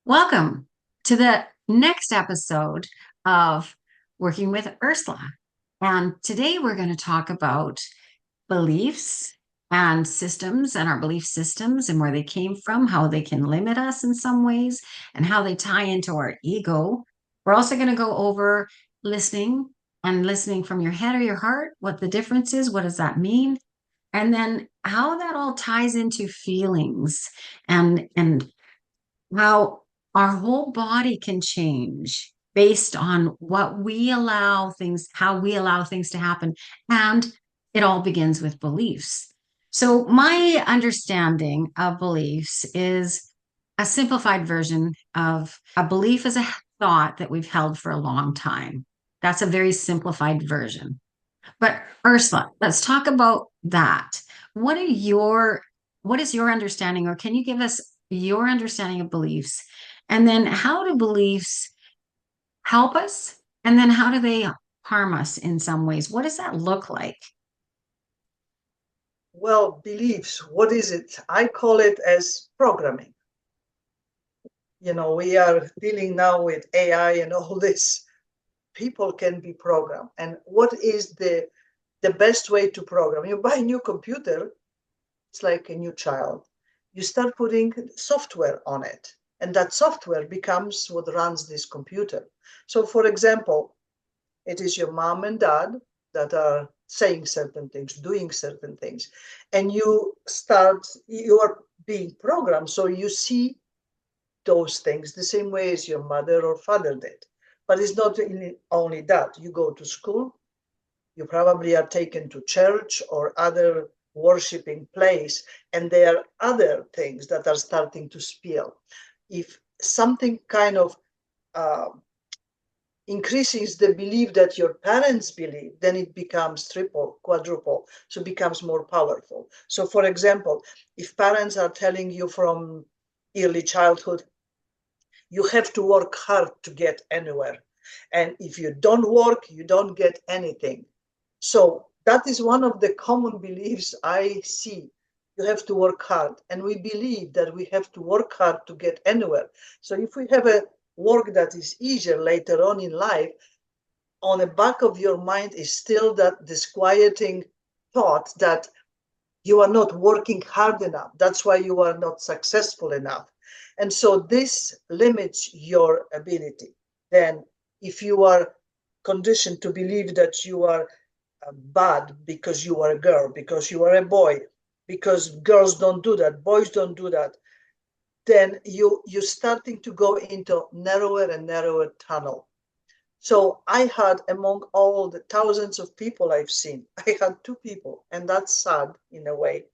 Welcome to the next episode of Working with Ursula. And today we're going to talk about beliefs and systems and our belief systems and where they came from, how they can limit us in some ways, and how they tie into our ego. We're also going to go over listening and listening from your head or your heart, what the difference is, what does that mean? And then how that all ties into feelings and how our whole body can change based on what we allow things, how we allow things to happen. And it all begins with beliefs. So, my understanding of beliefs is a simplified version of a belief as a thought that we've held for a long time. That's a very simplified version. But Ursula, let's talk about that. What are your what is your understanding, or can you give us your understanding of beliefs? And then how do beliefs help us? And then how do they harm us in some ways? What does that look like? Well, beliefs, what is it? I call it as programming. We are dealing now with AI and all this. People can be programmed. And what is the best way to program? You buy a new computer, it's like a new child. You start putting software on it, and that software becomes what runs this computer. So, for example, it is your mom and dad that are saying certain things, doing certain things, and you are being programmed. So you see those things the same way as your mother or father did. But it's not only that. You go to school, you probably are taken to church or other worshiping place, and there are other things that are starting to spill. If something kind of uh, increases the belief that your parents believe, then it becomes triple, quadruple, so it becomes more powerful. So, for example, if parents are telling you from early childhood, you have to work hard to get anywhere. And if you don't work, you don't get anything. So that is one of the common beliefs I see. You have to work hard. And we believe that we have to work hard to get anywhere. So if we have a work that is easier later on in life, on the back of your mind is still that disquieting thought that you are not working hard enough. That's why you are not successful enough. And so this limits your ability. Then, if you are conditioned to believe that you are bad because you are a girl, because you are a boy, because girls don't do that, boys don't do that, then you're starting to go into narrower and narrower tunnel. So I had, among all the thousands of people I've seen, I had two people, and that's sad in a way,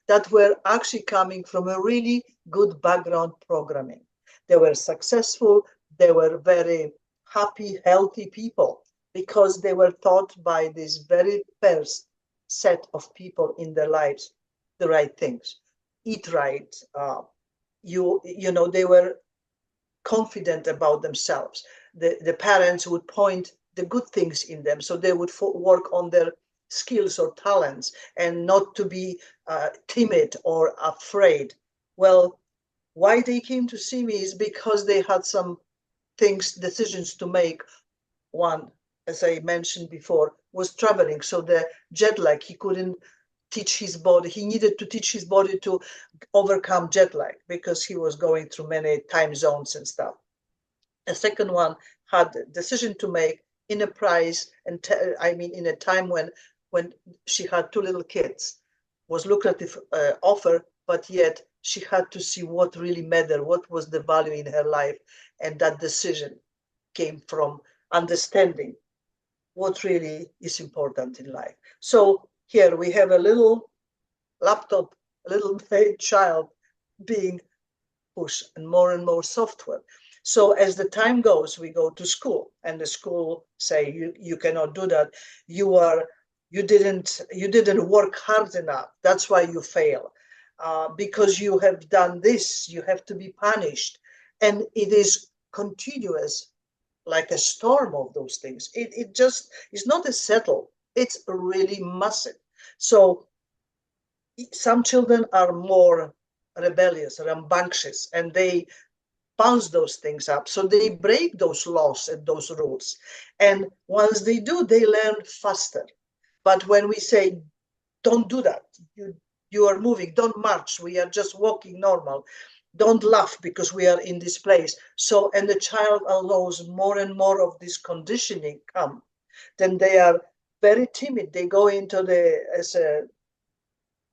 that were actually coming from a really good background programming. They were successful, they were very happy, healthy people because they were taught by this very first set of people in their lives the right things. Eat right. They were confident about themselves. The parents would point the good things in them, so they would work on their skills or talents and not to be timid or afraid. Well, why they came to see me is because they had some decisions to make. One, as I mentioned before, was traveling. So the jet lag, he couldn't teach his body. He needed to teach his body to overcome jet lag because he was going through many time zones and stuff. A second one had a decision to make in a price and in a time when she had two little kids, was lucrative offer, but yet she had to see what really mattered, what was the value in her life, and that decision came from understanding what really is important in life. So here we have a little laptop, a little child being pushed and more software. So as the time goes, we go to school, and the school say you cannot do that. You didn't work hard enough. That's why you fail. Because you have done this, you have to be punished, and it is continuous, like a storm of those things. It just is not a settle. It's really massive. So some children are more rebellious, rambunctious, and they bounce those things up. So they break those laws and those rules. And once they do, they learn faster. But when we say, don't do that, you are moving, don't march, we are just walking normal, don't laugh because we are in this place. So, and the child allows more and more of this conditioning come, then they are very timid. They go into the, as a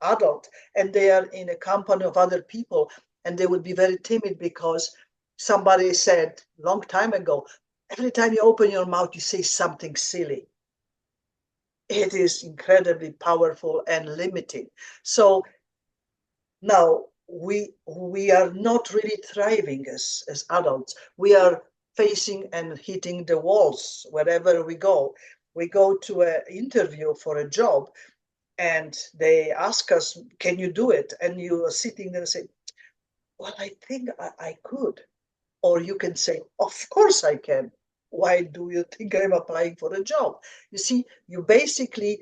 adult, and they are in a company of other people, and they will be very timid because somebody said long time ago, every time you open your mouth you say something silly. It is incredibly powerful and limiting. So now we are not really thriving as adults. We are facing and hitting the walls wherever we go. We go to an interview for a job, and they ask us, can you do it? And you are sitting there and say, well, I think I could. Or you can say, of course I can. Why do you think I'm applying for a job? You see, you basically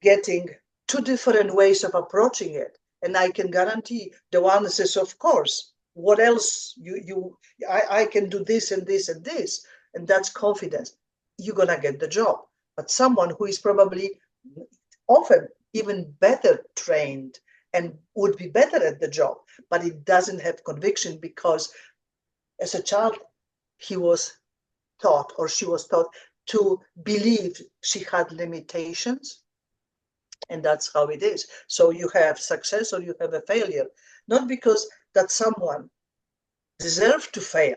getting two different ways of approaching it. And I can guarantee the one says, of course, what else I can do this and this and this. And that's confidence. You're gonna get the job. But someone who is probably often even better trained and would be better at the job, but it doesn't have conviction because as a child, he was taught or she was taught to believe she had limitations, and that's how it is. So you have success or you have a failure, not because that someone deserved to fail,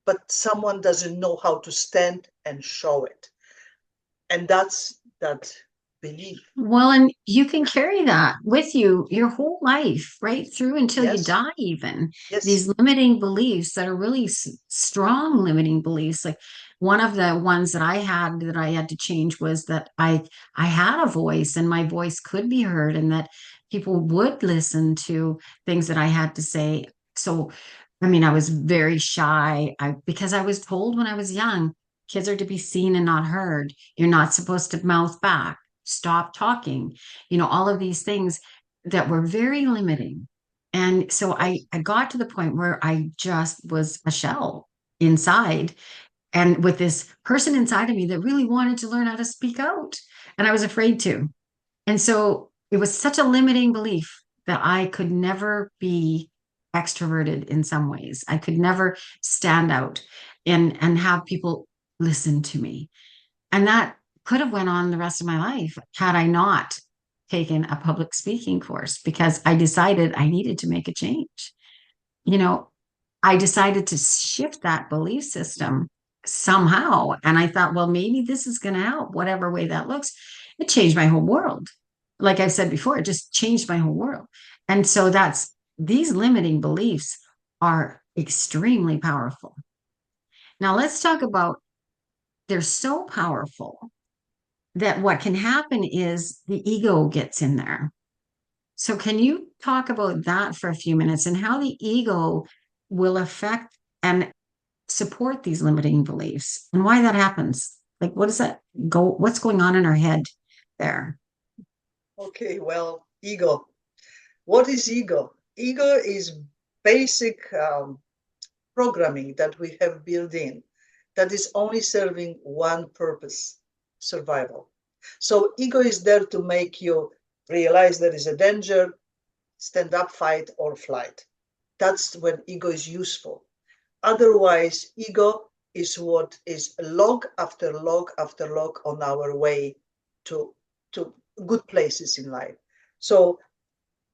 but someone doesn't know how to stand and show it. And that's that belief. Well, and you can carry that with you your whole life, right through until you Yes, die, even yes, these limiting beliefs that are really strong limiting beliefs. Like one of the ones that I had to change was that I had a voice and my voice could be heard and that people would listen to things that I had to say. So, I mean, I was very shy because I was told when I was young, kids are to be seen and not heard. You're not supposed to mouth back, stop talking, all of these things that were very limiting. And so yes. I got to the point where I just was a shell inside and with this person inside of me that really wanted to learn how to speak out. And I was afraid to. And so it was such a limiting belief that I could never be extroverted in some ways. I could never stand out and have people listen to me. And that could have went on the rest of my life had I not taken a public speaking course because I decided I needed to make a change. You know, I decided to shift that belief system somehow. And I thought, well, maybe this is going to help, whatever way that looks. It changed my whole world. Like I've said before, it just changed my whole world. And so these limiting beliefs are extremely powerful. Now, let's talk about they're so powerful that what can happen is the ego gets in there. So, can you talk about that for a few minutes and how the ego will affect and support these limiting beliefs and why that happens? Like, what does that go? What's going on in our head there? Okay, well, ego. What is ego? Ego is basic programming that we have built in that is only serving one purpose: survival. So, ego is there to make you realize there is a danger, stand up, fight, or flight. That's when ego is useful. Otherwise, ego is what is log after log after log on our way to, to good places in life. So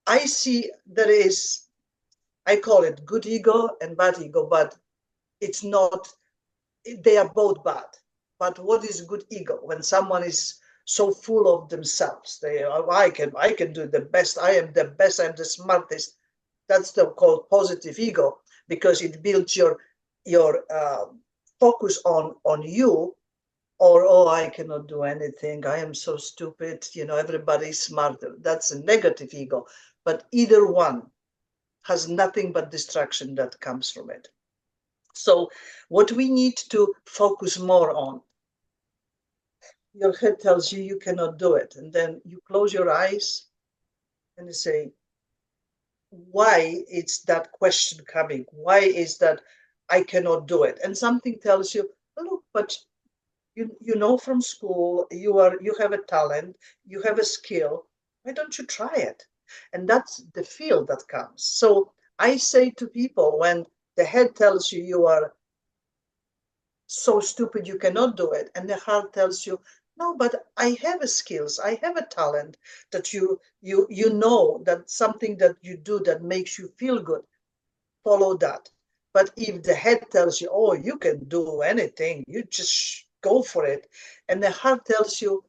I see there is, I call it good ego and bad ego, but it's not, they are both bad. But what is good ego? When someone is so full of themselves, they are, I can do the best, I am the best, I'm the smartest. That's the called positive ego because it builds your focus on you, or oh, I cannot do anything, I am so stupid, everybody's smarter. That's a negative ego. But either one has nothing but distraction that comes from it. So what we need to focus more on, your head tells you you cannot do it, and then you close your eyes and you say, why is that question coming? Why is that I cannot do it. And something tells you, look, but you know from school, you have a talent, you have a skill. Why don't you try it? And that's the feel that comes. So I say to people, when the head tells you you are so stupid you cannot do it, and the heart tells you, no, but I have a skills, I have a talent, that you know that something that you do that makes you feel good, follow that. But if the head tells you, oh, you can do anything, you just go for it, and the heart tells you,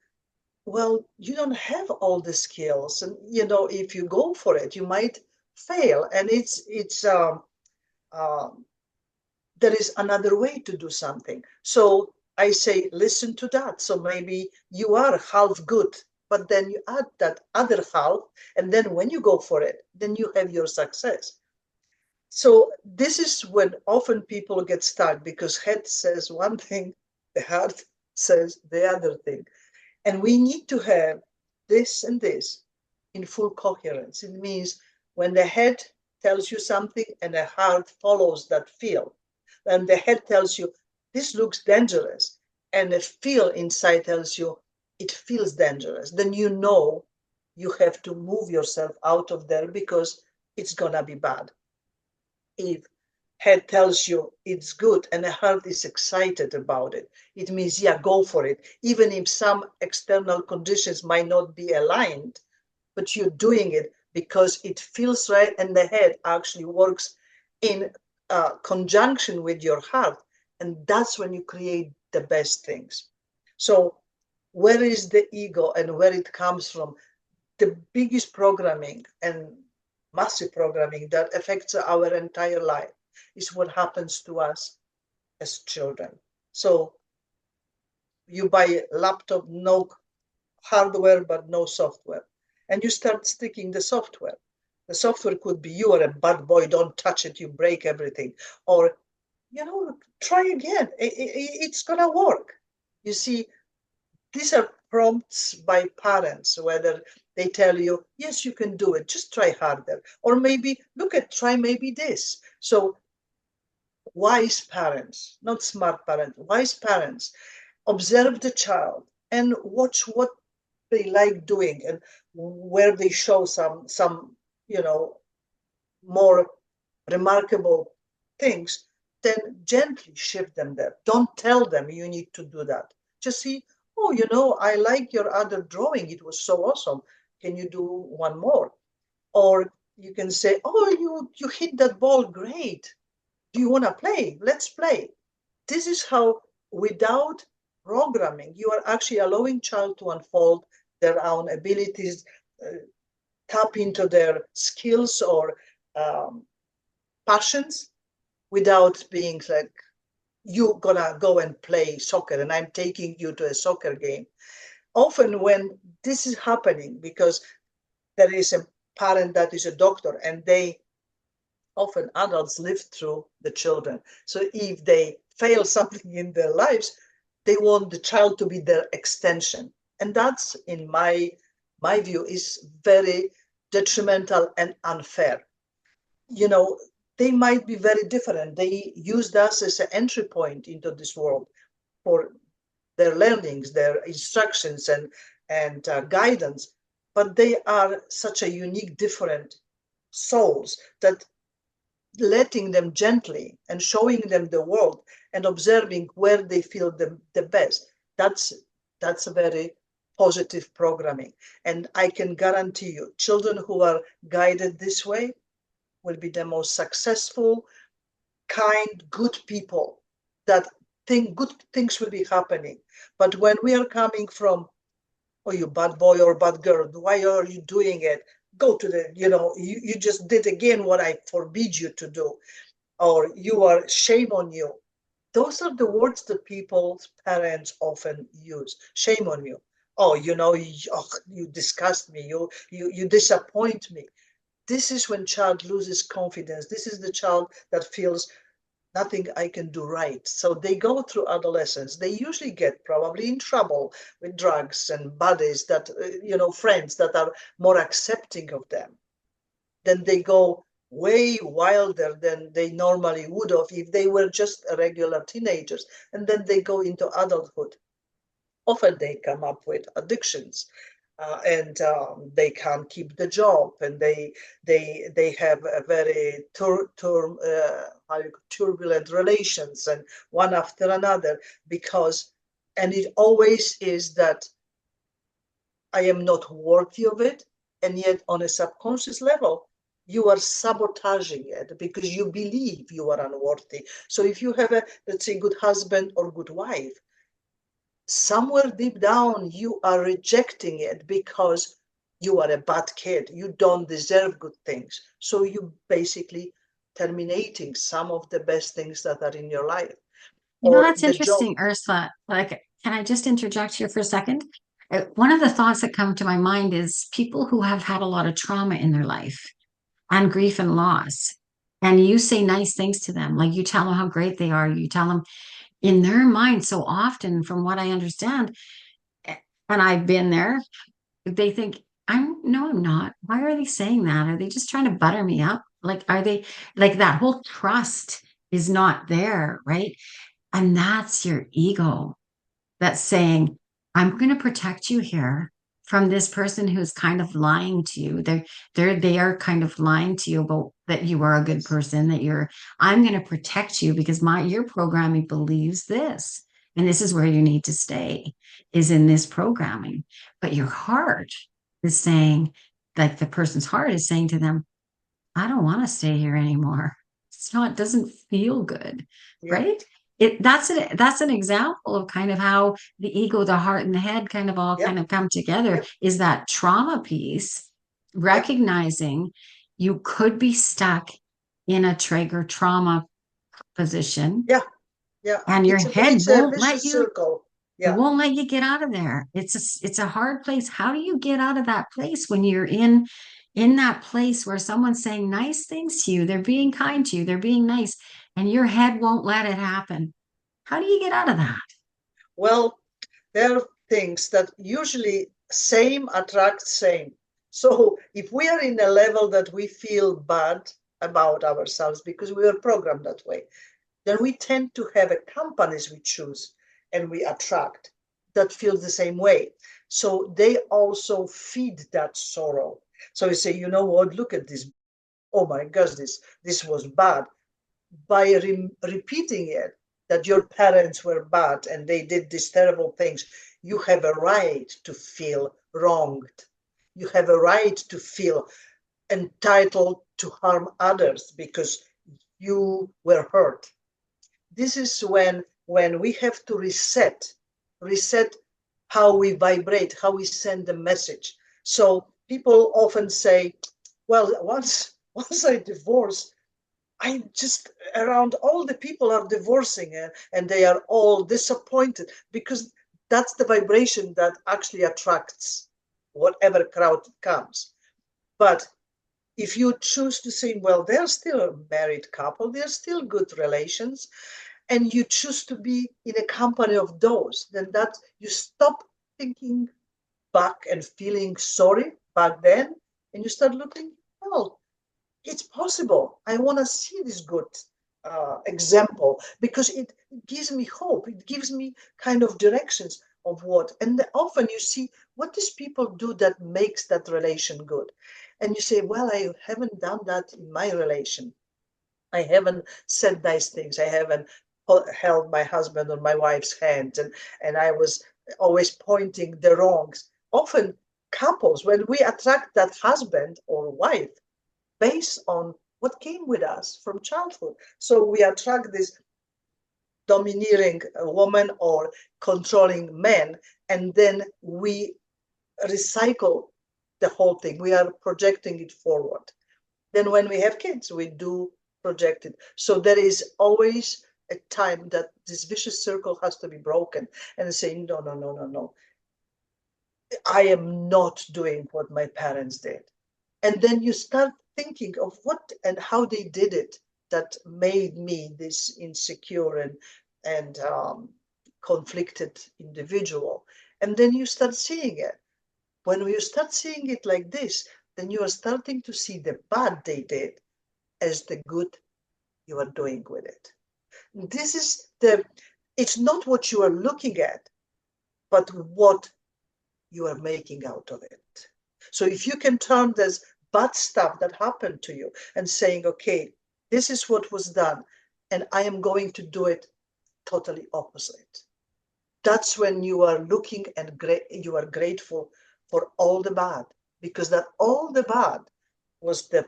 well, you don't have all the skills, and if you go for it, you might fail. And it's um, there is another way to do something. So I say, listen to that. So maybe you are half good, but then you add that other half, and then when you go for it, then you have your success. So this is when often people get stuck, because head says one thing, the heart says the other thing. And we need to have this and this in full coherence. It means when the head tells you something and the heart follows that feel, and the head tells you, this looks dangerous, and the feel inside tells you, it feels dangerous, then you know you have to move yourself out of there, because it's going to be bad. If head tells you it's good and the heart is excited about it, it means, yeah, go for it. Even if some external conditions might not be aligned, but you're doing it because it feels right, and the head actually works in conjunction with your heart. And that's when you create the best things. So, where is the ego and where it comes from? The biggest programming and massive programming that affects our entire life is what happens to us as children. So you buy a laptop, no hardware but no software, and you start sticking the software. The software could be, you are a bad boy, don't touch it, you break everything. Or, try again, it's gonna work. You see, these are prompts by parents, whether they tell you, yes, you can do it, just try harder. Or maybe, look at, try maybe this. So wise parents, not smart parents, wise parents, observe the child and watch what they like doing, and where they show some you know more remarkable things, then gently shift them there. Don't tell them you need to do that. Just see, oh, I like your other drawing. It was so awesome. Can you do one more? Or you can say, oh, you hit that ball great. Do you want to play? Let's play. This is how, without programming, you are actually allowing child to unfold their own abilities, tap into their skills or um, passions, without being like, you gonna go and play soccer and I'm taking you to a soccer game. Often when this is happening, because there is a parent that is a doctor, and they, often adults, live through the children. So if they fail something in their lives, they want the child to be their extension. And that's, in my view, is very detrimental and unfair. you know, they might be very different. They used us as an entry point into this world for their learnings, their instructions, and guidance. But they are such a unique, different souls, that letting them gently and showing them the world and observing where they feel the best, that's a very positive programming. And I can guarantee you, children who are guided this way will be the most successful, kind, good people, that think good things will be happening. But when we are coming from, oh, you bad boy or bad girl, why are you doing it? Go to you just did again what I forbid you to do, or you are, shame on you. Those are the words that people's parents often use. Shame on you. Oh, you disgust me. You disappoint me. This is when child loses confidence. This is the child that feels nothing I can do right. So they go through adolescence. They usually get probably in trouble with drugs and buddies that, friends that are more accepting of them. Then they go way wilder than they normally would have if they were just regular teenagers, and then they go into adulthood. Often they come up with addictions, and they can't keep the job, and they have a very turbulent relations, and one after another, because, and it always is that I am not worthy of it, and yet on a subconscious level you are sabotaging it because you believe you are unworthy. So if you have a, let's say, good husband or good wife, somewhere deep down you are rejecting it because you are a bad kid, you don't deserve good things, so you basically terminating some of the best things that are in your life, or That's the job. interesting, Ursula. Like, can I just interject here for a second? One of the thoughts that come to my mind is people who have had a lot of trauma in their life and grief and loss. And you say nice things to them, like you tell them how great they are. You tell them in their mind so often, from what I understand, and I've been there, they think, I'm not. Why are they saying that? Are they just trying to butter me up? Like, are they like that whole trust is not there, right? And that's your ego that's saying, I'm going to protect you here from this person who's kind of lying to you. They are kind of lying to you about that you are a good Yes. person, that I'm going to protect you because your programming believes this. And this is where you need to stay, is in this programming. But your heart is saying, like the person's heart is saying to them, I don't want to stay here anymore. It doesn't feel good, Yeah. right? That's an example of kind of how the ego, the heart, and the head kind of all Yep. kind of come together, Yep. is that trauma piece, Yep. recognizing you could be stuck in a trigger trauma position Yeah. Yeah. and your head It's a vicious circle. it Yeah. won't let you get out of there. It's a hard place. How do you get out of that place when you're in that place where someone's saying nice things to you, they're being kind to you, they're being nice, and your head won't let it happen? How do you get out of that? Well, there are things that usually same attracts same. So if we are in a level that we feel bad about ourselves because we are programmed that way, then we tend to have a companies we choose and we attract that feel the same way. So they also feed that sorrow. So you say, you know what, look at this. Oh my gosh, this was bad. By repeating it, that your parents were bad and they did these terrible things, you have a right to feel wronged. You have a right to feel entitled to harm others because you were hurt. This is when we have to reset how we vibrate, how we send the message. So people often say, well, once I divorce, I just around all the people are divorcing, and they are all disappointed because that's the vibration that actually attracts whatever crowd comes. But if you choose to say, well, they're still a married couple, they're still good relations, and you choose to be in a company of those, then that you stop thinking back and feeling sorry back then, and you start looking, well, it's possible. I want to see this good example because it gives me hope. It gives me kind of directions of what. And often you see what these people do that makes that relation good. And you say, well, I haven't done that in my relation. I haven't said nice things. I haven't held my husband or my wife's hand, and I was always pointing the wrongs. Often couples, when we attract that husband or wife, based on what came with us from childhood. So we attract this domineering woman or controlling man, and then we recycle the whole thing. We are projecting it forward. Then when we have kids, we do project it. So there is always a time that this vicious circle has to be broken and saying, no, no, no, no, no. I am not doing what my parents did. And then you start thinking of what and how they did it that made me this insecure and conflicted individual. And then you start seeing it. When you start seeing it like this, then you are starting to see the bad they did, as the good you are doing with it. This is it's not what you are looking at, but what you are making out of it. So if you can turn this bad stuff that happened to you and saying, okay, this is what was done, and I am going to do it totally opposite. That's when you are looking and you are grateful for all the bad, because that all the bad was the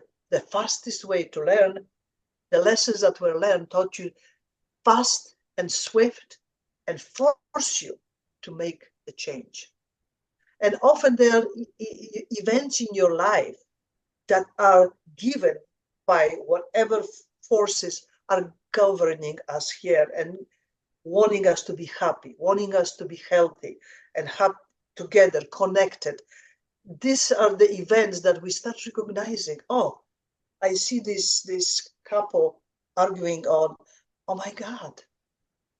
fastest way to learn. The lessons that were learned taught you fast and swift and force you to make the change. And often there are events in your life that are given by whatever forces are governing us here and wanting us to be happy, wanting us to be healthy and together, connected. These are the events that we start recognizing. Oh, I see this couple arguing on, oh my God,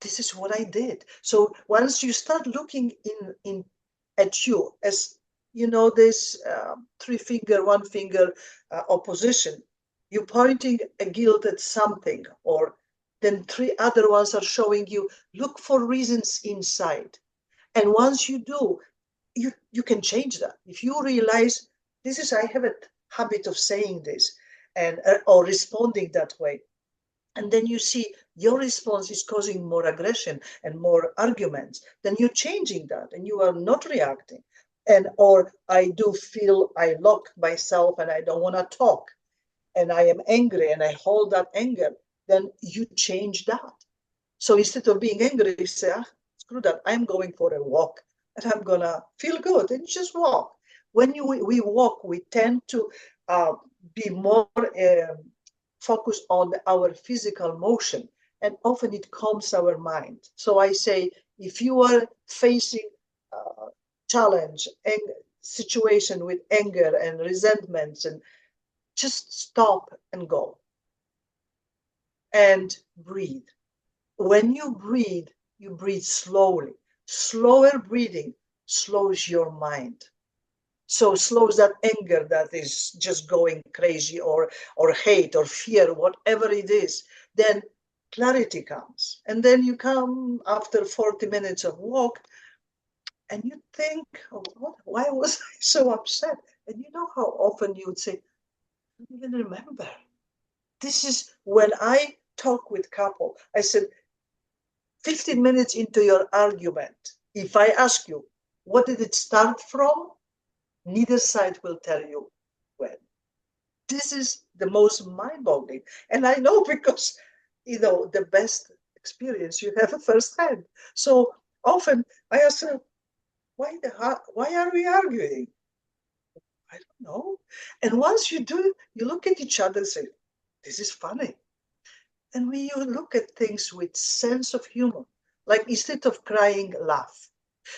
this is what I did. So once you start looking in at you as this three finger, one finger opposition, you pointing a guilt at something, or then three other ones are showing you look for reasons inside. And once you do, you can change that. If you realize this is, I have a habit of saying this and or responding that way, and then you see your response is causing more aggression and more arguments, then you're changing that and you are not reacting. And or I do feel I lock myself and I don't want to talk and I am angry and I hold that anger, then you change that. So instead of being angry, you say, screw that, I'm going for a walk and I'm gonna feel good and just walk. When we walk, we tend to be more focus on our physical motion, and often it calms our mind. So I say, if you are facing challenge and situation with anger and resentments, and just stop and go and breathe. When you breathe slowly. Slower breathing slows your mind. So slows that anger that is just going crazy, or hate or fear, whatever it is. Then clarity comes. And then you come after 40 minutes of walk and you think, oh, why was I so upset? And you know how often you would say, I don't even remember. This is when I talk with couple. I said, 15 minutes into your argument, if I ask you, what did it start from? Neither side will tell you when. This is the most mind-boggling. And I know because, the best experience you have firsthand. So often I ask her, why are we arguing? I don't know. And once you do, you look at each other and say, this is funny. And when you look at things with sense of humor, like instead of crying, laugh.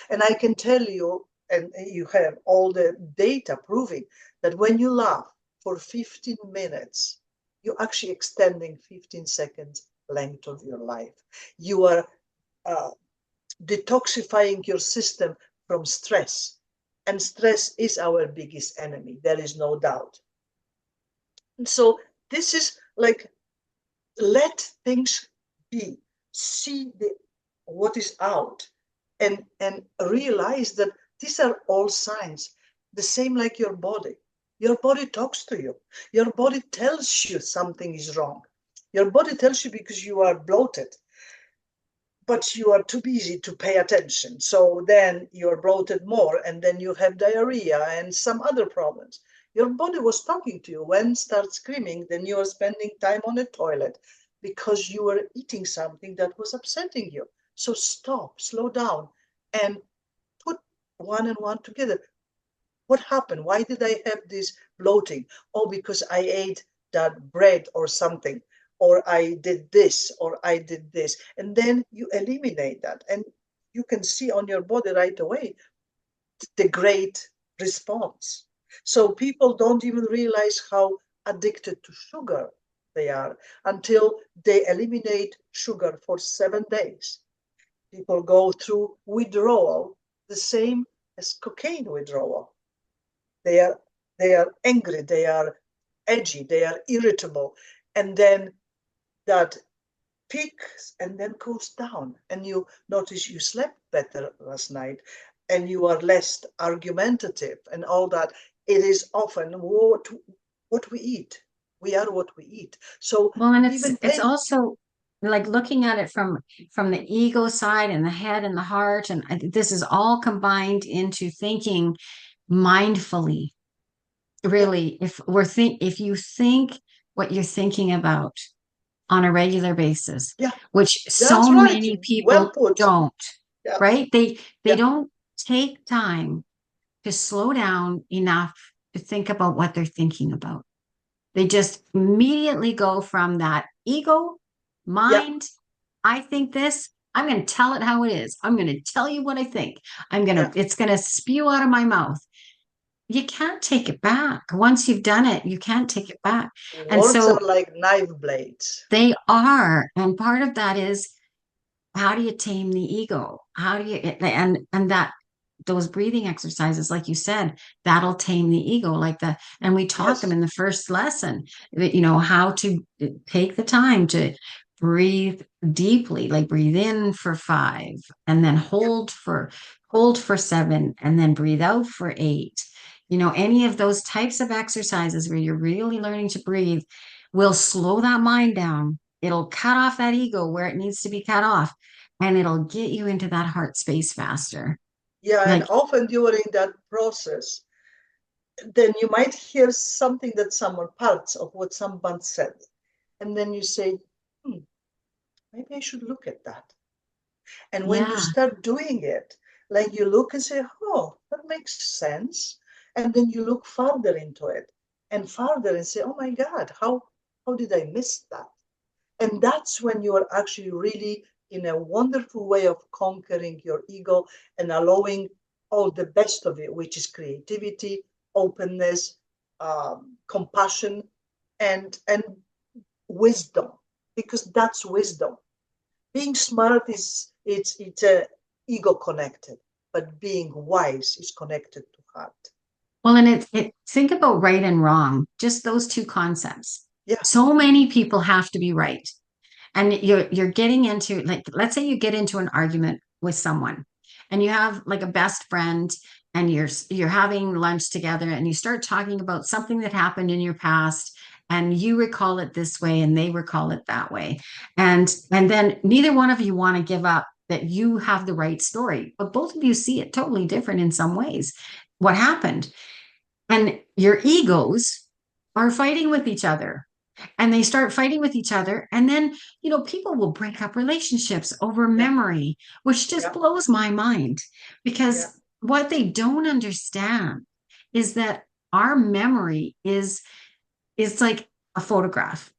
And I can tell you, and you have all the data proving that when you laugh for 15 minutes, you're actually extending 15 seconds length of your life. You are uh, detoxifying your system from stress. And stress is our biggest enemy. There is no doubt. And so this is like, let things be. See what is out, and realize that these are all signs. The same like your body. Your body talks to you. Your body tells you something is wrong. Your body tells you because you are bloated, but you are too busy to pay attention. So then you're bloated more, and then you have diarrhea and some other problems. Your body was talking to you. When start screaming, then you are spending time on the toilet because you were eating something that was upsetting you. So stop, slow down, and put one and one together. What happened? Why did I have this bloating? Oh, because I ate that bread or something, or I did this, or I did this. And then you eliminate that. And you can see on your body right away the great response. So people don't even realize how addicted to sugar they are until they eliminate sugar for 7 days. People go through withdrawal, the same as cocaine withdrawal. They are they are angry, they are edgy, they are irritable, And then that peaks and then goes down, and you notice you slept better last night, and you are less argumentative and all that. It is often what we eat. We are what we eat. So Well, and even it's also like looking at it from the ego side and the head and the heart, and this is all combined into thinking mindfully. yeah, Really, if you think what you're thinking about on a regular basis, yeah, which that's so right. many Well people put. don't, Yeah, right? They yeah, don't take time to slow down enough to think about what they're thinking about. They just immediately go from that ego, yeah, mind, I think this, I'm going to tell it how it is. I'm going to tell you what I think. yeah. It's going to spew out of my mouth. You can't take it back. Once you've done it, you can't take it back. And Words are so like knife blades. they are. And part of that is, how do you tame the ego? How do you, and that those breathing exercises, like you said, that'll tame the ego, like that. And we taught them Yes. in the first lesson, how to take the time to breathe deeply, like breathe in for 5 and then Yeah, hold for 7 and then breathe out for 8. Any of those types of exercises where you're really learning to breathe will slow that mind down. It'll cut off that ego where it needs to be cut off, and it'll get you into that heart space faster. yeah, and Like, often during that process, then you might hear something that someone parts of what someone said, and then you say, hmm, maybe I should look at that. And when you yeah, start doing it, like you look and say, oh, that makes sense. And then you look further into it and further and say, oh my God, how did I miss that? And that's when you are actually really in a wonderful way of conquering your ego and allowing all the best of it, which is creativity, openness, compassion, and wisdom, because that's wisdom. Being smart is it's a ego connected, but being wise is connected to heart. well, and think about right and wrong, just those two concepts. Yeah, So many people have to be right. And you're getting into, like, let's say you get into an argument with someone and you have like a best friend, and you're having lunch together and you start talking about something that happened in your past, and you recall it this way and they recall it that way, and then neither one of you want to give up that you have the right story, but both of you see it totally different in some ways, what happened. And your egos are fighting with each other, and they start fighting with each other, and then people will break up relationships over yeah, memory, which just yeah, blows my mind, yeah, because what they don't understand is that our memory is like a photograph.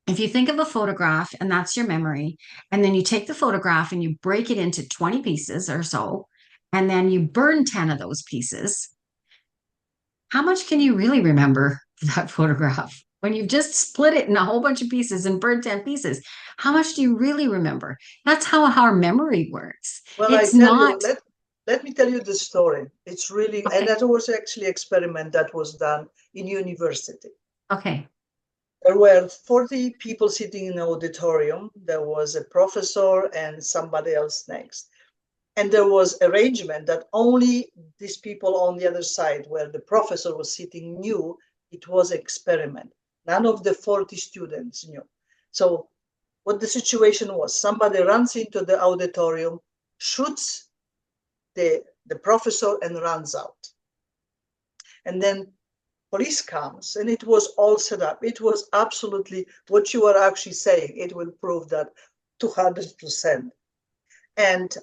If you think of a photograph and that's your memory, and then you take the photograph and you break it into 20 pieces or so, and then you burn 10 of those pieces, how much can you really remember that photograph? When you've just split it in a whole bunch of pieces and burned 10 pieces, how much do you really remember? That's how our memory works. well, I It's tell not, you, let me tell you the story. It's really, and okay, that was actually an experiment that was done in university. okay, There were 40 people sitting in an auditorium. There was a professor and somebody else next. And there was arrangement that only these people on the other side where the professor was sitting knew it was experiment. None of the 40 students knew. So what the situation was, somebody runs into the auditorium, shoots the professor and runs out. And then police comes, and it was all set up. It was absolutely what you are actually saying. It will prove that 200%. And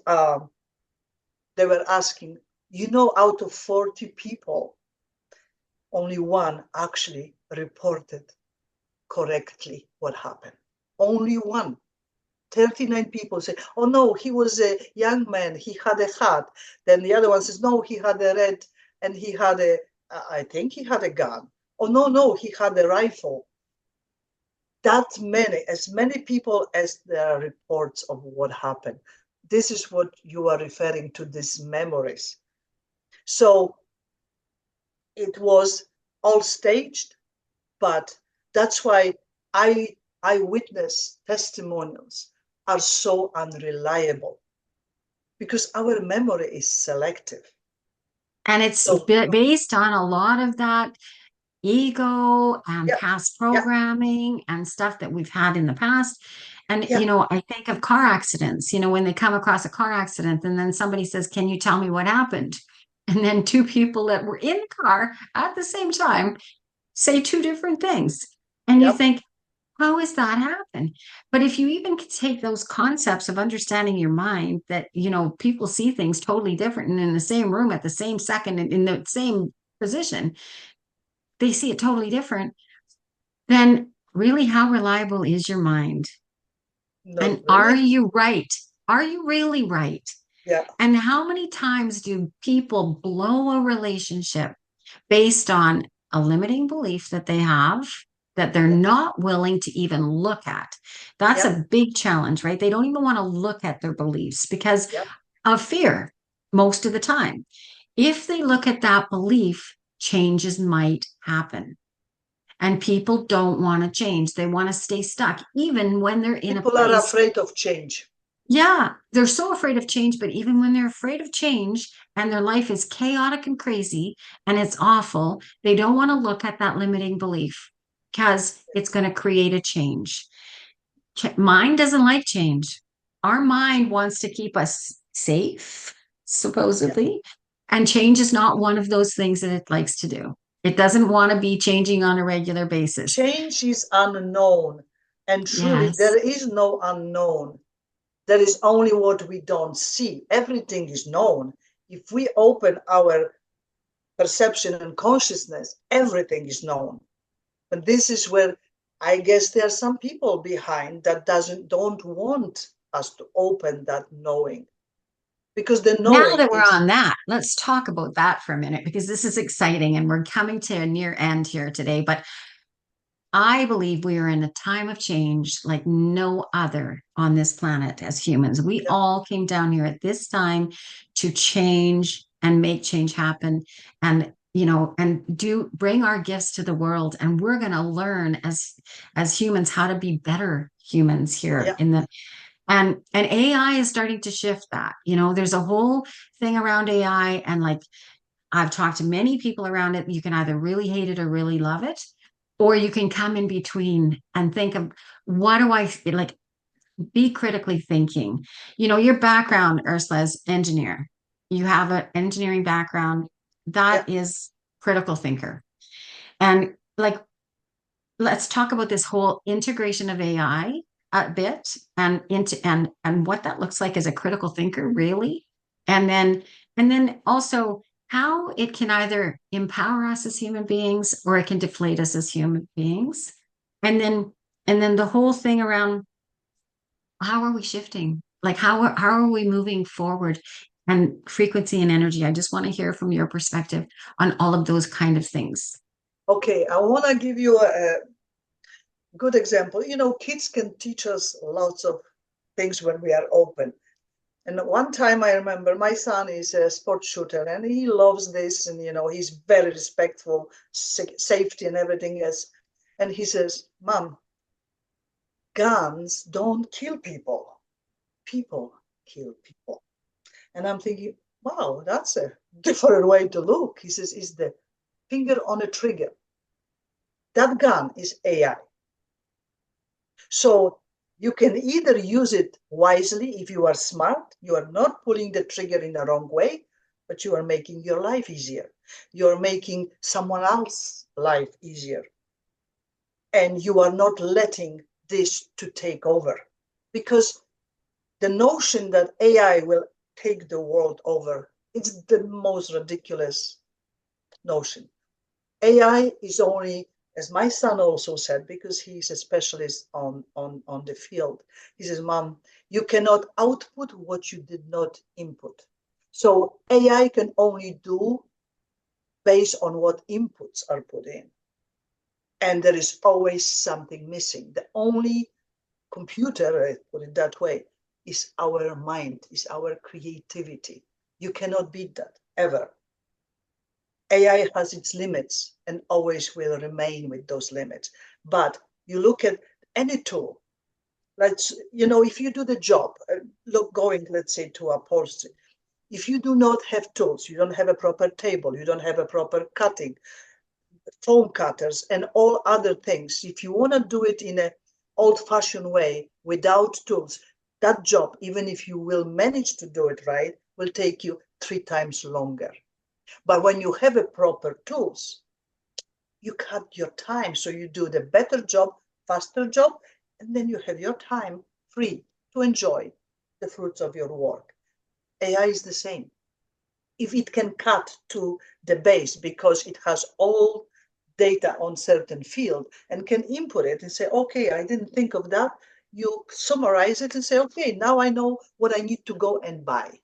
they were asking, out of 40 people, only one actually reported correctly what happened. Only one. 39 people say, oh no, he was a young man, he had a hat. Then the other one says, no, he had a red, and he had I think he had a gun. Oh no, no, he had a rifle. That many, as many people as there are reports of what happened. This is what you are referring to, these memories. So it was all staged, but that's why eyewitness testimonials are so unreliable because our memory is selective. And it's So based on a lot of that ego and yeah, past yeah, programming and stuff that we've had in the past. And, yeah, I think of car accidents, when they come across a car accident and then somebody says, "Can you tell me what happened?" And then two people that were in the car at the same time say two different things. And you yeah. think, how has that happened? But if you even take those concepts of understanding your mind, that, people see things totally different and in the same room at the same second and in the same position, they see it totally different, then really how reliable is your mind? Not And are really. you right? Are you really right? Yeah, And how many times do people blow a relationship based on a limiting belief that they have that they're yeah, not willing to even look at? That's yeah, a big challenge, right? They don't even want to look at their beliefs because yeah. of fear most of the time. If they look at that belief, changes might happen. And people don't want to change. They want to stay stuck, even when they're in a People are place. afraid of change. Yeah, they're so afraid of change, but even when they're afraid of change and their life is chaotic and crazy and it's awful, they don't want to look at that limiting belief because it's going to create a change. Mind doesn't like change. Our mind wants to keep us safe, Yeah. supposedly, and change is not one of those things that it likes to do. It doesn't want to be changing on a regular basis. Change is unknown. And truly, Yes. there is no unknown. There is only what we don't see. Everything is known. If we open our perception and consciousness, everything is known. But this is where I guess there are some people behind that don't want us to open that knowing because the Now knowing that we're is on that, let's talk about that for a minute because this is exciting and we're coming to a near end here today. But I believe we are in a time of change like no other on this planet as humans. We yeah, all came down here at this time to change and make change happen and and do bring our gifts to the world, and we're going to learn as humans how to be better humans here yeah, in the and AI is starting to shift that. There's a whole thing around AI, and like I've talked to many people around it. You can either really hate it or really love it, or you can come in between and think of what do I like, be critically thinking. Your background, Ursula, is engineer. You have an engineering background yeah. that is critical thinker. And like, let's talk about this whole integration of AI a bit and into and what that looks like as a critical thinker, really. And then also how it can either empower us as human beings or it can deflate us as human beings. And then the whole thing around how are we shifting? Like how are we moving forward? And frequency and energy. I just want to hear from your perspective on all of those kind of things. Okay, I want to give you a good example. Kids can teach us lots of things when we are open. And one time I remember my son is a sports shooter and he loves this and he's very respectful, safety and everything else. And he says, "Mom, guns don't kill people. People kill people." And I'm thinking, wow, that's a different way to look. He says, "Is the finger on a trigger. That gun is AI. So you can either use it wisely if you are smart, you are not pulling the trigger in the wrong way, but you are making your life easier. You are making someone else's life easier. And you are not letting this to take over. Because the notion that AI will take the world over, it's the most ridiculous notion. AI is only, as my son also said, because he's a specialist on the field, he says, "Mom, you cannot output what you did not input." So AI can only do based on what inputs are put in. And there is always something missing. The only computer, I put it that way, is our mind, is our creativity. You cannot beat that, ever. AI has its limits and always will remain with those limits. But You look at any tool. Let's, if you do the job, look, going, let's say, to upholstery. If you do not have tools, you don't have a proper table, you don't have a proper cutting, foam cutters, and all other things. If you want to do it in an old-fashioned way without tools, that job, even if you will manage to do it right, will take you 3 times longer. But when you have a proper tools, you cut your time, so you do the better job, faster job, and then you have your time free to enjoy the fruits of your work. AI is the same. If it can cut to the base because it has all data on certain field and can input it and say, okay, I didn't think of that. You summarize it and say, okay, now I know what I need to go and buy.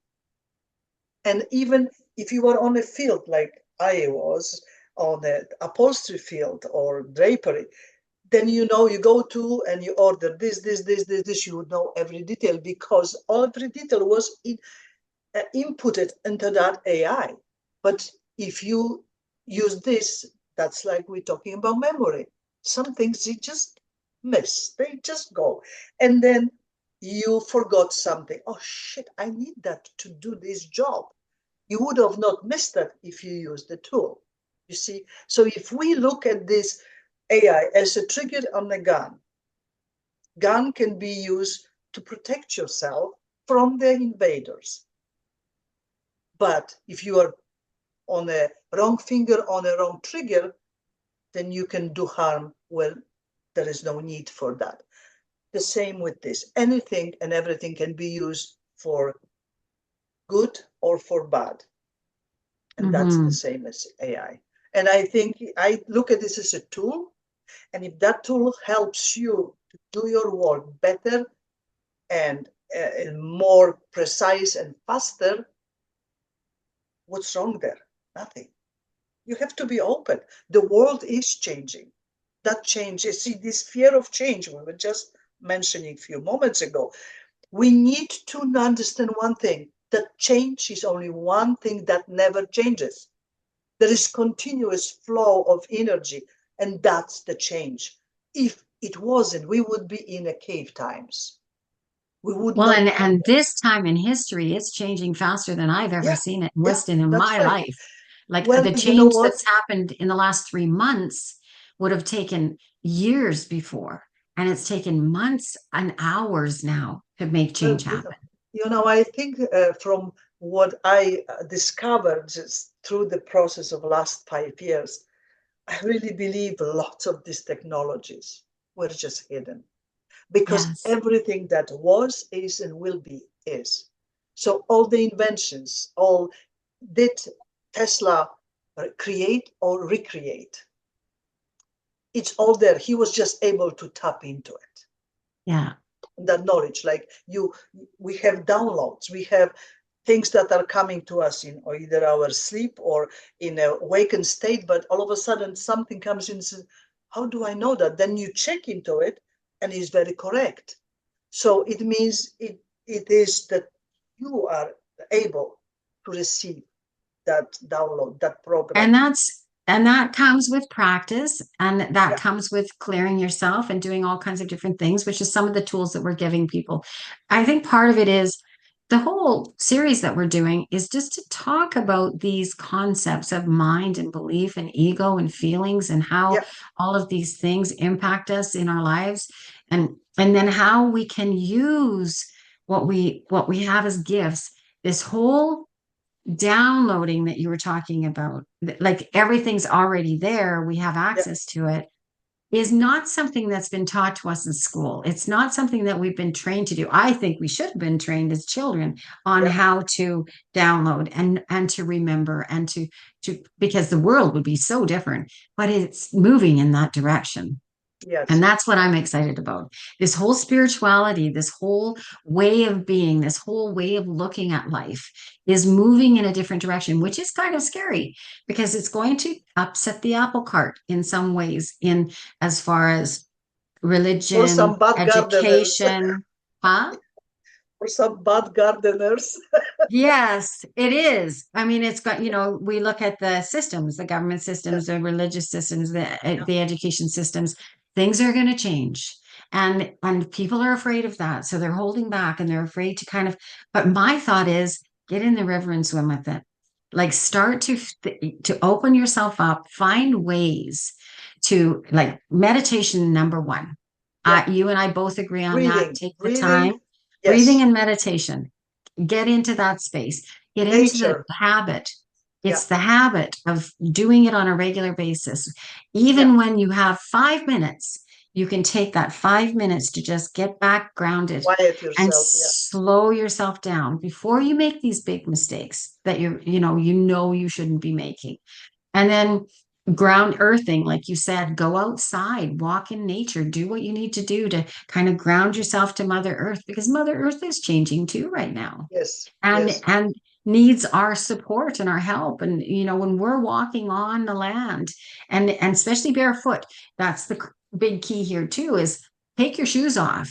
And even if you are on a field like I was on the upholstery field or drapery, then you go to and you order this. You would know every detail because every detail was inputted into that AI. But if you use this, that's like we're talking about memory. Some things you just miss, they just go. And then you forgot something. Oh shit, I need that to do this job. You would have not missed that if you used the tool. You see? So if we look at this AI as a trigger on a gun can be used to protect yourself from the invaders. But if you are on a wrong finger on a wrong trigger, then you can do harm. Well, there is no need for that. The same with this. Anything and everything can be used for good or for bad. And that's the Mm-hmm. same as AI. And I think I look at this as a tool. And if that tool helps you to do your work better and more precise and faster, what's wrong there? Nothing. You have to be open. The world is changing. That change, you see, this fear of change we were just mentioning a few moments ago. We need to understand one thing, that change is only one thing that never changes. There is continuous flow of energy, and that's the change. If it wasn't, we would be in a cave times. We would Well, not and have and that. this time in history, it's changing faster than I've ever Yeah, seen it yeah, listed in that's my right. life. Like Well, the you know change what? that's happened in the last 3 months would have taken years before, and it's taken months and hours now to make Well, change happen. I think from what I discovered just through the process of last 5 years, I really believe lots of these technologies were just hidden because Yes. everything that was, is, and will be is. So all the inventions, all did Tesla create or recreate? It's all there. He was just able to tap into it. Yeah. That knowledge, like we have downloads, we have things that are coming to us in or either our sleep or in a awakened state, but all of a sudden something comes in and says, how do I know that? Then you check into it and it's very correct. So it means it is that you are able to receive that download, that program. And that comes with practice, and that Yeah, comes with clearing yourself and doing all kinds of different things, which is some of the tools that we're giving people. I think part of it is the whole series that we're doing is just to talk about these concepts of mind and belief and ego and feelings and how yeah, all of these things impact us in our lives, and then how we can use what we have as gifts. This whole downloading that you were talking about, like everything's already there, we have yeah, access to it, is not something that's been taught to us in school. It's not something that we've been trained to do. I think we should have been trained as children on yeah, how to download and to remember and to because the world would be so different, but it's moving in that direction. And yes. that's what I'm excited about. This whole spirituality, this whole way of being, this whole way of looking at life is moving in a different direction, which is kind of scary because it's going to upset the apple cart in some ways, in as far as For religion, some bad gardeners, education. Huh? for some bad gardeners. Yes, it is. I mean, it's got, we look at the systems, the government Yeah, systems, the religious systems, yeah, the education systems. things are going to change. And people are afraid of that. So they're holding back and they're afraid to kind of, but my thought is get in the river and swim with it. Like start to open yourself up, find ways to like meditation number one. Yeah. You and I both agree on that. Breathing, Take the time, breathing. breathing Yes. and meditation. Get into that space. Get into the Nature. habit. Yeah. It's the habit of doing it on a regular basis. Yeah. Even when you have 5 minutes, you can take that 5 minutes to just get back grounded Quiet and yourself. Yeah. slow yourself down before you make these big mistakes that you know you shouldn't be making. And then ground earthing, like you said, go outside, walk in nature, do what you need to do to kind of ground yourself to Mother Earth because Mother Earth is changing too right now Yes. and Yes. and needs our support and our help. And when we're walking on the land and especially barefoot, that's the big key here too, is take your shoes off.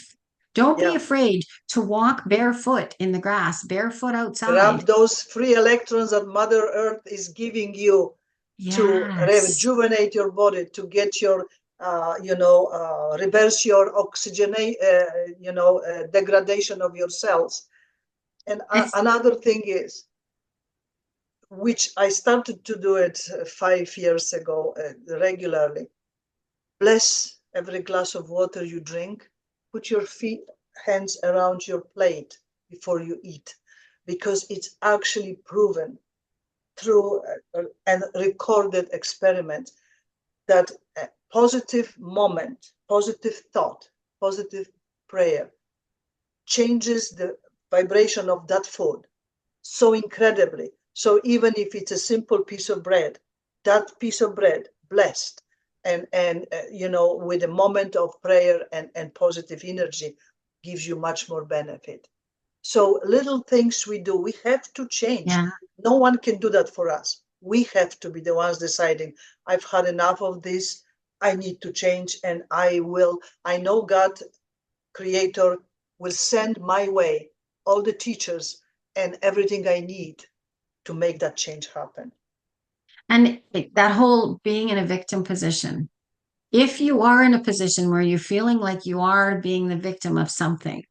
Don't be Yeah. afraid to walk barefoot in the grass, barefoot outside. Grab those free electrons that Mother Earth is giving you to Yes. rejuvenate your body, to get your, reverse your degradation of your cells. And It's another thing is, which I started to do it 5 years ago regularly. Bless every glass of water you drink. Put your hands around your plate before you eat, because it's actually proven through and recorded experiment that a positive moment, positive thought, positive prayer changes the vibration of that food so incredibly. So even if it's a simple piece of bread, that piece of bread blessed and with a moment of prayer and positive energy gives you much more benefit. So little things we do, we have to change. yeah. No one can do that for us. We have to be the ones deciding, I've had enough of this. I need to change, and I will. I know God, Creator, will send my way all the teachers and everything I need to make that change happen. And that whole being in a victim position, if you are in a position where you're feeling like you are being the victim of something,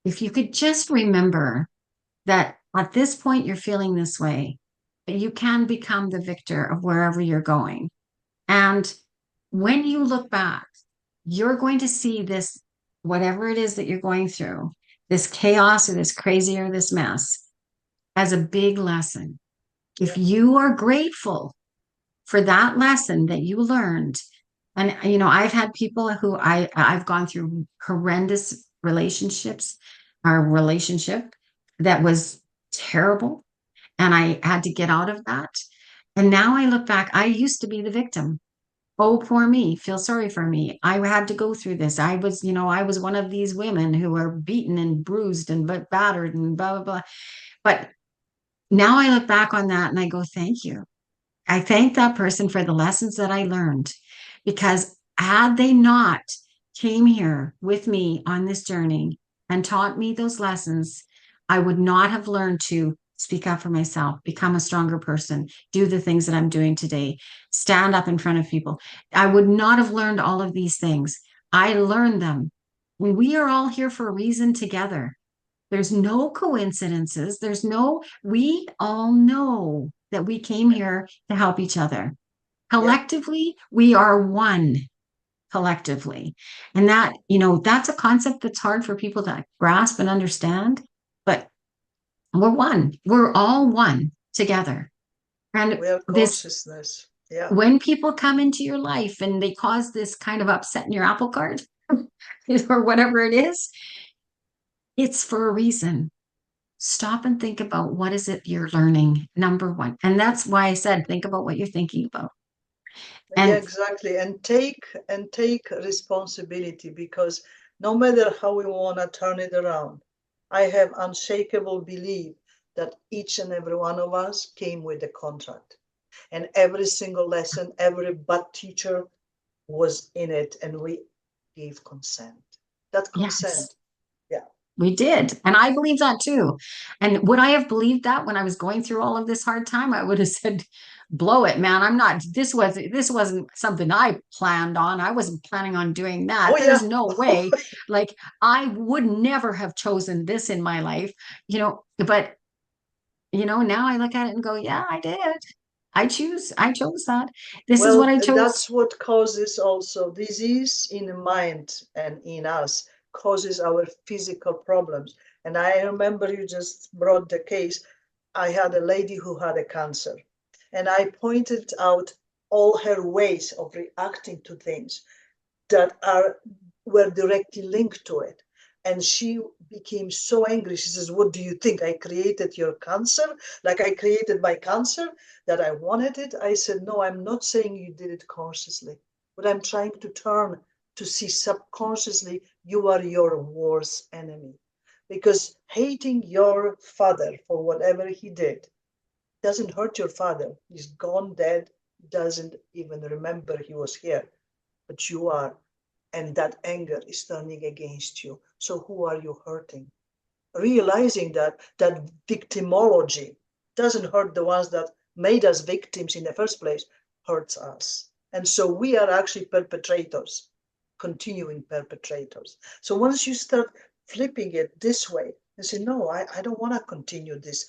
if you could just remember that at this point you're feeling this way, but you can become the victor of wherever you're going. And when you look back, you're going to see this, whatever it is that you're going through, this chaos or this crazy or this mess, as a big lesson. If Yeah. you are grateful for that lesson that you learned, and I've had people who I've gone through horrendous relationships, our relationship that was terrible, and I had to get out of that. And now I look back, I used to be the victim. Oh, poor me, feel sorry for me. I had to go through this. I was one of these women who were beaten and bruised and battered and blah, blah, blah. But now I look back on that and I go, thank you. I thank that person for the lessons that I learned, because had they not came here with me on this journey and taught me those lessons, I would not have learned to speak up for myself, become a stronger person, do the things that I'm doing today, stand up in front of people. I would not have learned all of these things. I learned them. We are all here for a reason together. There's no coincidences. We all know that we came here to help each other. Yeah. Collectively, we are one collectively. And that's a concept that's hard for people to grasp and understand, but we're one. We're all one together. And We are this, consciousness. Yeah. when people come into your life and they cause this kind of upset in your apple cart or whatever it is, it's for a reason. Stop and think about what is it you're learning, number one. And that's why I said, think about what you're thinking about. Yeah, And exactly. And take responsibility, because no matter how we want to turn it around, I have unshakable belief that each and every one of us came with a contract. And every single lesson, every bad teacher was in it, and we gave consent. That yes, consent. Yeah. We did. And I believe that too. And would I have believed that when I was going through all of this hard time? I would have said, blow it, man. I'm not, this wasn't something I planned on. I wasn't planning on doing that. Oh There's yeah. no way. Like I would never have chosen this in my life, but now I look at it and go, yeah, I did. I chose that. This is what Well, I and chose. that's what causes also disease in the mind and in us, causes our physical problems. And I remember you just brought the case. I had a lady who had a cancer, and I pointed out all her ways of reacting to things that are were directly linked to it. And she became so angry. She says, "What do you think? I created your cancer? Like I created my cancer, that I wanted it?" I said, "No, I'm not saying you did it consciously, but I'm trying to turn to see subconsciously you are your worst enemy. Because hating your father for whatever he did doesn't hurt your father. He's gone dead, doesn't even remember he was here, but you are, and that anger is turning against you. So who are you hurting?" Realizing that victimology doesn't hurt the ones that made us victims in the first place, hurts us. And so we are actually perpetrators, continuing perpetrators. So once you start flipping it this way and say, no, I don't want to continue this,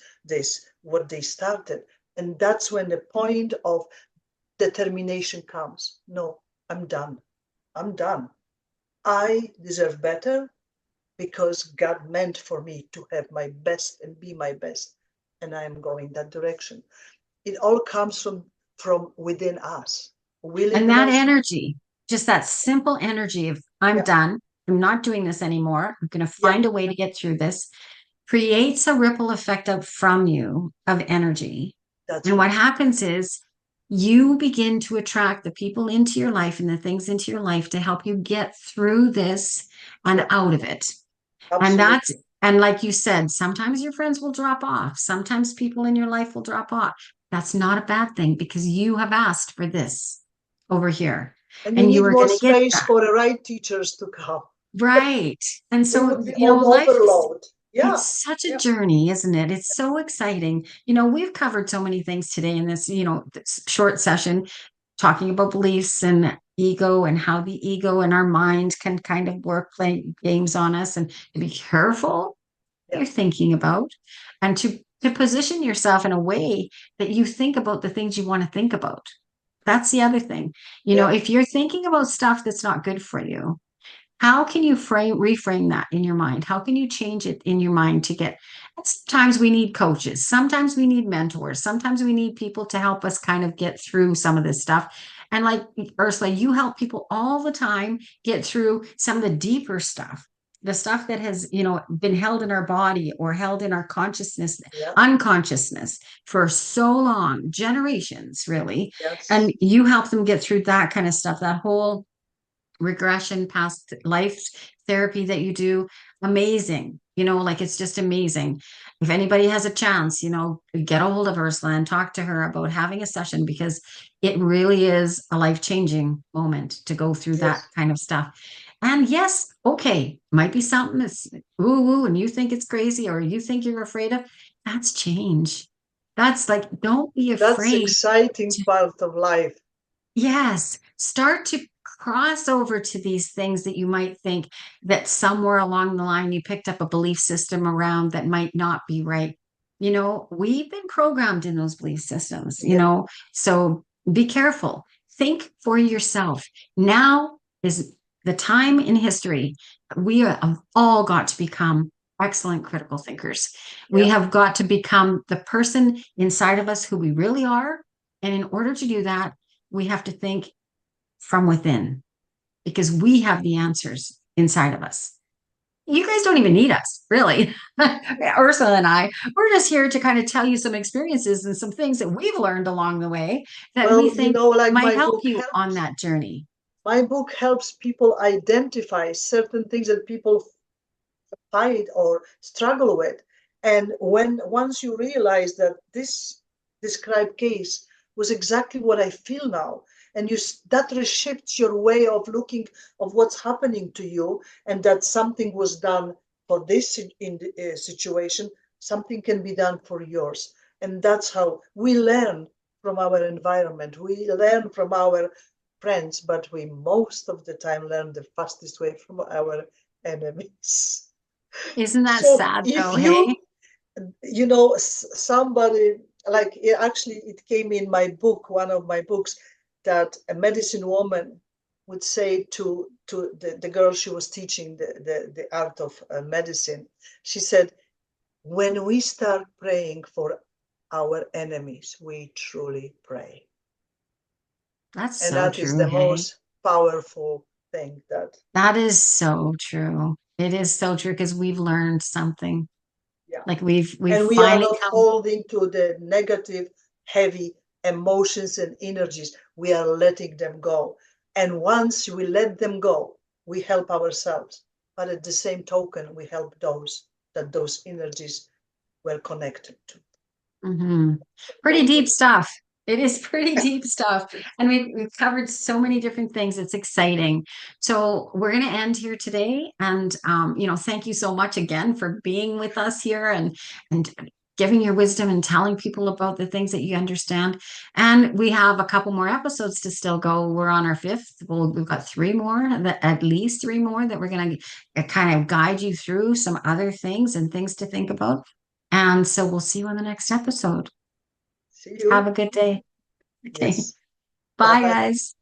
what they started. And that's when the point of determination comes. No, I'm done. I'm done. I deserve better because God meant for me to have my best and be my best. And I am going that direction. It all comes from within us. And that Willingness. energy, just that simple energy of I'm Yeah, done. I'm not doing this anymore. I'm going to yeah, find a way to get through this, creates a ripple effect up from you of energy. that's And what right. happens is you begin to attract the people into your life and the things into your life to help you get through this and Yeah, out of it. And that's, absolutely. and like you said, sometimes your friends will drop off. Sometimes people in your life will drop off. That's not a bad thing because you have asked for this over here And you and you need are more going to get space that. for the right teachers to come. Right. And We so, would be on life is, overload. Yeah, it's such a yeah, journey, isn't it? It's so exciting. We've covered so many things today in this short session, talking about beliefs and ego and how the ego and our mind can kind of work play games on us and to be careful what yeah, you're thinking about and to position yourself in a way that you think about the things you want to think about. That's the other thing. yeah, If you're thinking about stuff that's not good for you, how can you reframe that in your mind? How can you change it in your mind to get? Sometimes we need coaches. Sometimes we need mentors. Sometimes we need people to help us kind of get through some of this stuff. And like Ursula, you help people all the time get through some of the deeper stuff, the stuff that has, been held in our body or held in our consciousness, yeah, unconsciousness for so long, generations, really. And yes, you help them get through that kind of stuff, that whole regression past life therapy that you do. Amazing, like it's just amazing. If anybody has a chance, get a hold of Ursula and talk to her about having a session because it really is a life-changing moment to go through that yes. kind of stuff. And yes, okay, might be something that's woo woo and you think it's crazy or you think you're afraid of. That's change. That's like, don't be That's afraid. exciting part of life. Yes, start to cross over to these things that you might think that somewhere along the line you picked up a belief system around that might not be right. We've been programmed in those belief systems, Yeah, so be careful. Think for yourself. Now is the time in history. Have all got to become excellent critical thinkers. We yeah, have got to become the person inside of us who we really are. And in order to do that, we have to think from within because we have the answers inside of us. You guys don't even need us, really. Ursula and I, we're just here to kind of tell you some experiences and some things that we've learned along the way that we well, think like might help you on that journey. my book helps people identify certain things that people fight or struggle with. And when once you realize that this described case was exactly what I feel now, and that reshifts your way of looking of what's happening to you, and that something was done for this in the, situation, something can be done for yours. And that's how we learn from our environment. We learn from our friends, but we most of the time learn the fastest way from our enemies. Isn't that So sad if though, hey? you know, somebody, like, actually it came in my book, one of my books, that a medicine woman would say to the girl she was teaching the art of medicine. She said, when we start praying for our enemies, we truly pray. That's And so that is true, the hey? most powerful thing that, That is so true. It is so true because we've learned something. yeah. Like we've And we are finally not come. holding to the negative, heavy emotions and energies. We are letting them go. And once we let them go, we help ourselves. But at the same token, we help those that those energies were connected to. Mhm. Pretty Both of deep it. stuff. It is pretty deep stuff. And we've covered so many different things. It's exciting. So we're going to end here today. And, thank you so much again for being with us here and giving your wisdom and telling people about the things that you understand. And we have a couple more episodes to still go. We're on our fifth. We've got three more, at least three more that we're going to kind of guide you through some other things and things to think about. And so we'll see you on the next episode. See Have you. a good day. Okay. Yes. Bye, Bye. guys.